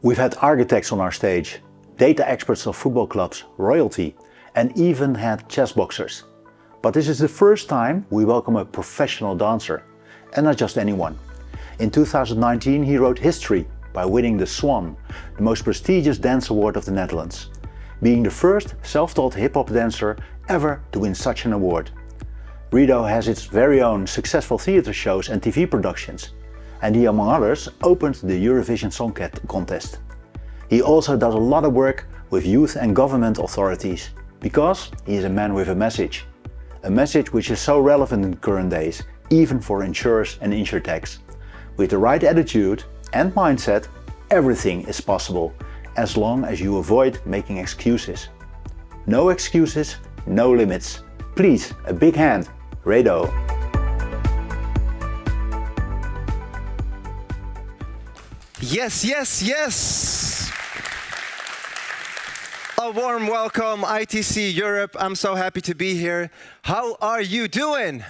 We've had architects on our stage, data experts of football clubs, royalty, and even had chess boxers. But this is the first time we welcome a professional dancer, and not just anyone. In 2019 he wrote history by winning the Swan, the most prestigious dance award of the Netherlands, being the first self-taught hip-hop dancer ever to win such an award. Rido has its very own successful theatre shows and TV productions, and he, among others, opened the Eurovision Song Contest. He also does a lot of work with youth and government authorities, because he is a man with a message which is so relevant in current days, even for insurers and insurtechs. With the right attitude and mindset, everything is possible, as long as you avoid making excuses. No excuses, no limits. Please, a big hand, Rido. Yes, yes, yes! A warm welcome, ITC Europe. I'm so happy to be here. How are you doing?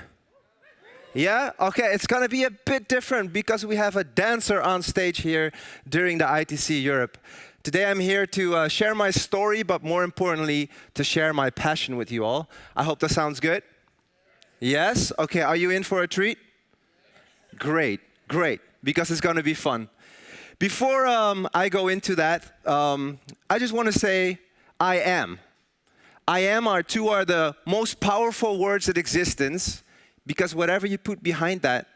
Yeah? Okay, it's gonna be a bit different because we have a dancer on stage here during the ITC Europe. Today I'm here to share my story, but more importantly, to share my passion with you all. I hope that sounds good. Yes? Okay, are you in for a treat? Great, great, because it's gonna be fun. Before I go into that, I just want to say, I am. I am are the most powerful words in existence, because whatever you put behind that,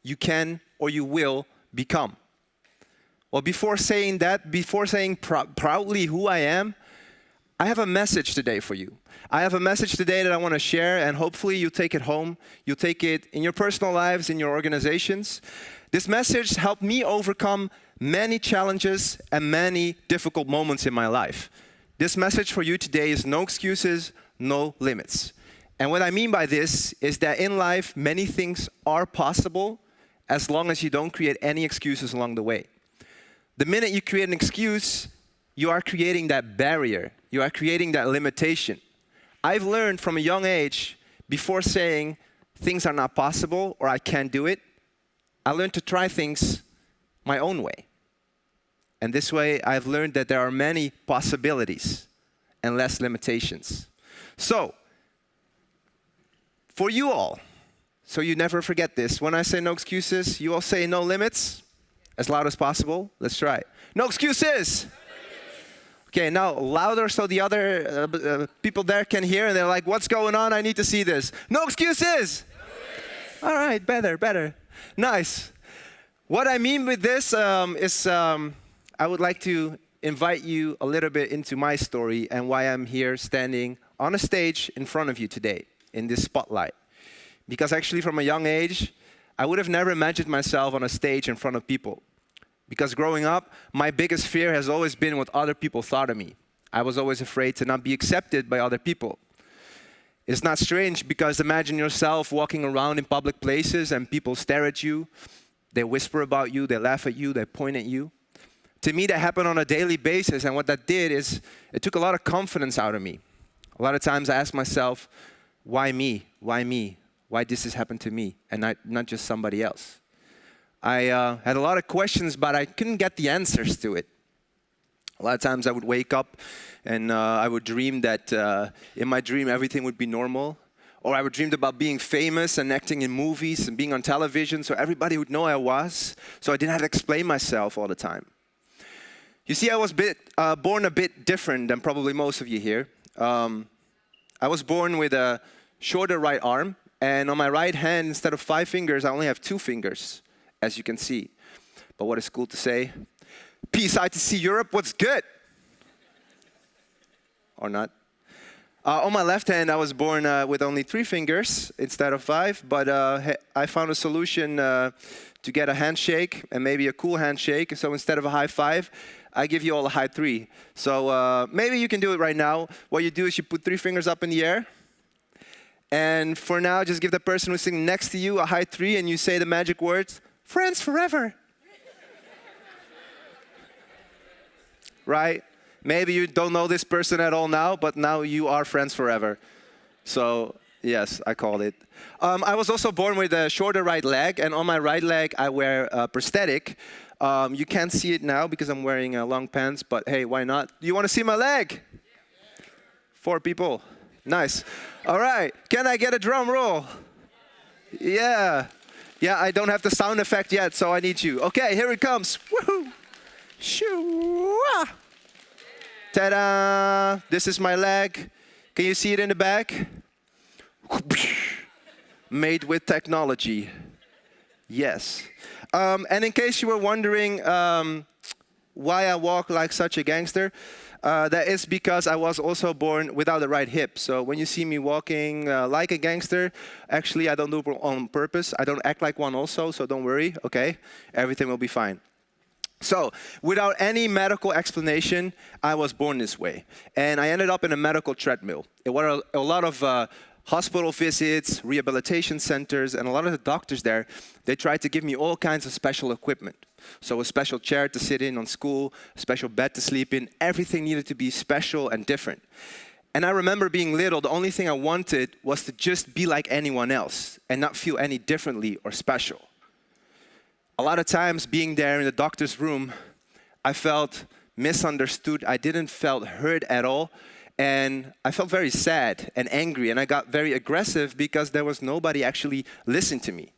you can or you will become. Well, before saying that, before saying proudly who I am, I have a message today for you. I have a message today that I want to share, and hopefully you take it home. You'll take it in your personal lives, in your organizations. This message helped me overcome many challenges and many difficult moments in my life. This message for you today is no excuses, no limits. And what I mean by this is that in life, many things are possible as long as you don't create any excuses along the way. The minute you create an excuse, you are creating that barrier. You are creating that limitation. I've learned from a young age, before saying things are not possible or I can't do it, I learned to try things my own way. And this way, I've learned that there are many possibilities and less limitations. So, for you all, so you never forget this, when I say no excuses, you all say no limits, as loud as possible. Let's try it. No excuses! Okay, now louder so the other people there can hear, and they're like, what's going on? I need to see this. No excuses! All right, better. Nice. What I mean with this is I would like to invite you a little bit into my story and why I'm here standing on a stage in front of you today in this spotlight. Because actually from a young age, I would have never imagined myself on a stage in front of people. Because growing up, my biggest fear has always been what other people thought of me. I was always afraid to not be accepted by other people. It's not strange because imagine yourself walking around in public places and people stare at you. They whisper about you, they laugh at you, they point at you. To me, that happened on a daily basis, and what that did is it took a lot of confidence out of me. A lot of times I asked myself, why me? Why me? Why this has happened to me and not just somebody else? I had a lot of questions, but I couldn't get the answers to it. A lot of times I would wake up and I would dream that in my dream everything would be normal. Or I would dream about being famous and acting in movies and being on television so everybody would know I was. So I didn't have to explain myself all the time. You see, I was born a bit different than probably most of you here. I was born with a shorter right arm. And on my right hand, instead of 5 fingers, I only have 2 fingers, as you can see. But what is cool to say? Peace, ITC Europe, what's good? Or not? On my left hand, I was born with only 3 fingers instead of 5, but I found a solution to get a handshake, and maybe a cool handshake. So instead of a high 5, I give you all a high 3. So maybe you can do it right now. What you do is you put 3 fingers up in the air, and for now, just give the person who's sitting next to you a high 3, and you say the magic words, friends forever. Right? Maybe you don't know this person at all now, but now you are friends forever. So yes, I called it. I was also born with a shorter right leg, and on my right leg I wear a prosthetic You can't see it now because I'm wearing long pants, but hey, why not? You want to see my leg? 4 people. Nice. All right. Can I get a drum roll? Yeah. Yeah, I don't have the sound effect yet, so I need you. Okay, here it comes. Woohoo! Shoo! Ta-da! This is my leg. Can you see it in the back? Made with technology. Yes. And in case you were wondering why I walk like such a gangster, that is because I was also born without the right hip. So when you see me walking like a gangster, actually I don't do it on purpose. I don't act like one also, so don't worry, okay? Everything will be fine. So, without any medical explanation, I was born this way. And I ended up in a medical treadmill. It was a lot of hospital visits, rehabilitation centers, and a lot of the doctors there, they tried to give me all kinds of special equipment. So a special chair to sit in on school, a special bed to sleep in, everything needed to be special and different. And I remember being little, the only thing I wanted was to just be like anyone else and not feel any differently or special. A lot of times being there in the doctor's room, I felt misunderstood. I didn't felt heard at all. And I felt very sad and angry. And I got very aggressive because there was nobody actually listening to me.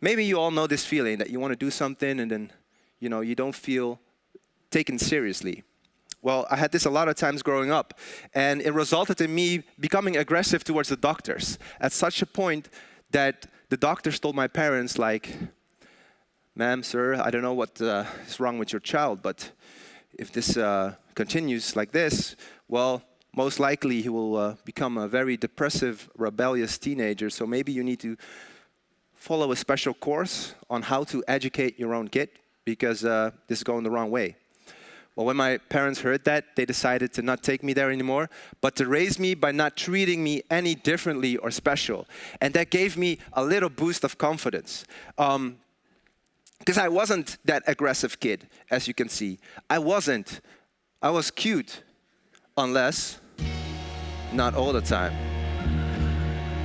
Maybe you all know this feeling that you want to do something and then, you don't feel taken seriously. Well, I had this a lot of times growing up. And it resulted in me becoming aggressive towards the doctors at such a point that the doctors told my parents, like, "Ma'am, sir, I don't know what is wrong with your child, but if this continues like this, well, most likely he will become a very depressive, rebellious teenager. So maybe you need to follow a special course on how to educate your own kid because this is going the wrong way." Well, when my parents heard that, they decided to not take me there anymore, but to raise me by not treating me any differently or special. And that gave me a little boost of confidence. Because I wasn't that aggressive kid, as you can see. I wasn't. I was cute, unless not all the time.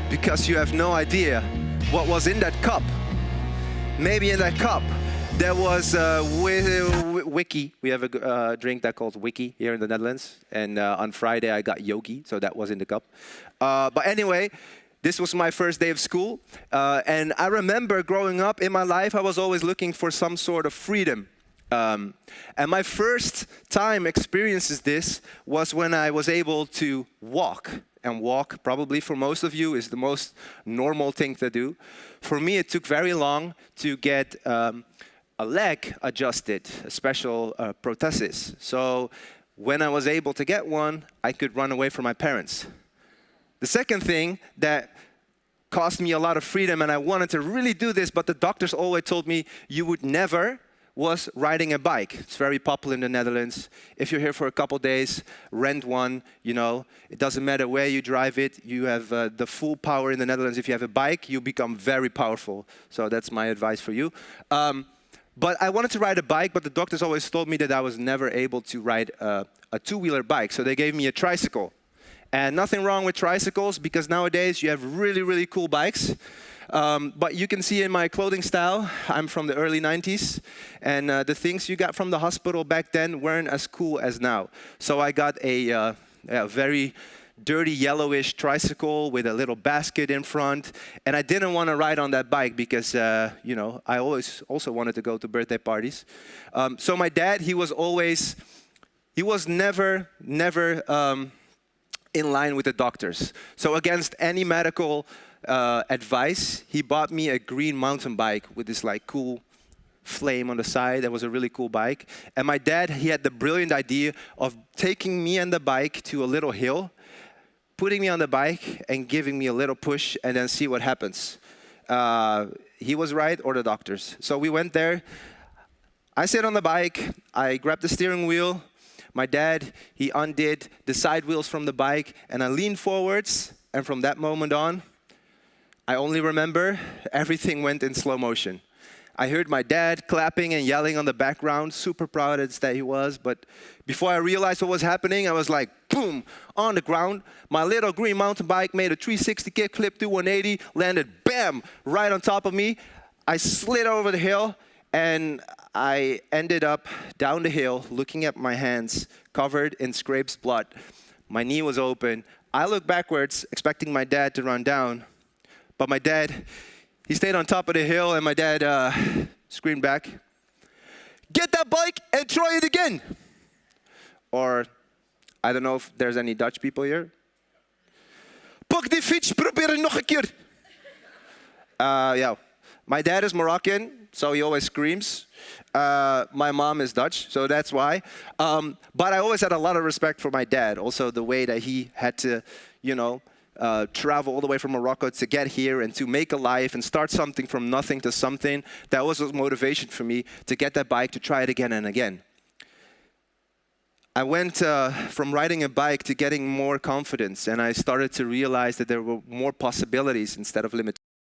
Because you have no idea what was in that cup. Maybe in that cup there was Wiki. We have a drink that called Wiki here in the Netherlands. And on Friday I got Yogi, so that was in the cup. But anyway, this was my first day of school, and I remember growing up in my life, I was always looking for some sort of freedom. And my first time experiences this was when I was able to walk. And walk, probably for most of you, is the most normal thing to do. For me, it took very long to get a leg adjusted, a special prosthesis. So when I was able to get one, I could run away from my parents. The second thing that cost me a lot of freedom, and I wanted to really do this, but the doctors always told me you would never, was riding a bike. It's very popular in the Netherlands. If you're here for a couple days, rent one, It doesn't matter where you drive it. You have the full power in the Netherlands. If you have a bike, you become very powerful. So that's my advice for you. But I wanted to ride a bike, but the doctors always told me that I was never able to ride a two-wheeler bike. So they gave me a tricycle. And nothing wrong with tricycles, because nowadays you have really, really cool bikes. But you can see in my clothing style, I'm from the early 90s. And the things you got from the hospital back then weren't as cool as now. So I got a very dirty yellowish tricycle with a little basket in front. And I didn't want to ride on that bike because, I always also wanted to go to birthday parties. So my dad, he was never in line with the doctors. So against any medical advice, he bought me a green mountain bike with this cool flame on the side. That was a really cool bike. And my dad, he had the brilliant idea of taking me on the bike to a little hill, putting me on the bike and giving me a little push and then see what happens. He was right, or the doctors. So we went there. I sit on the bike. I grabbed the steering wheel. My dad, he undid the side wheels from the bike, and I leaned forwards, and from that moment on, I only remember everything went in slow motion. I heard my dad clapping and yelling on the background, super proud that he was, but before I realized what was happening, I was like, boom, on the ground. My little green mountain bike made a 360 kickflip to 180, landed, bam, right on top of me. I slid over the hill, And I ended up down the hill looking at my hands covered in scrapes blood. My knee was open. I looked backwards expecting my dad to run down. But my dad, he stayed on top of the hill, and my dad screamed back, "Get that bike and try it again." Or, I don't know if there's any Dutch people here. "Pak die fiets, probeer het nog een keer." Yeah. My dad is Moroccan, so he always screams. My mom is Dutch, so that's why. But I always had a lot of respect for my dad. Also, the way that he had to, travel all the way from Morocco to get here and to make a life and start something from nothing to something. That was a motivation for me to get that bike, to try it again and again. I went from riding a bike to getting more confidence, and I started to realize that there were more possibilities instead of limitations.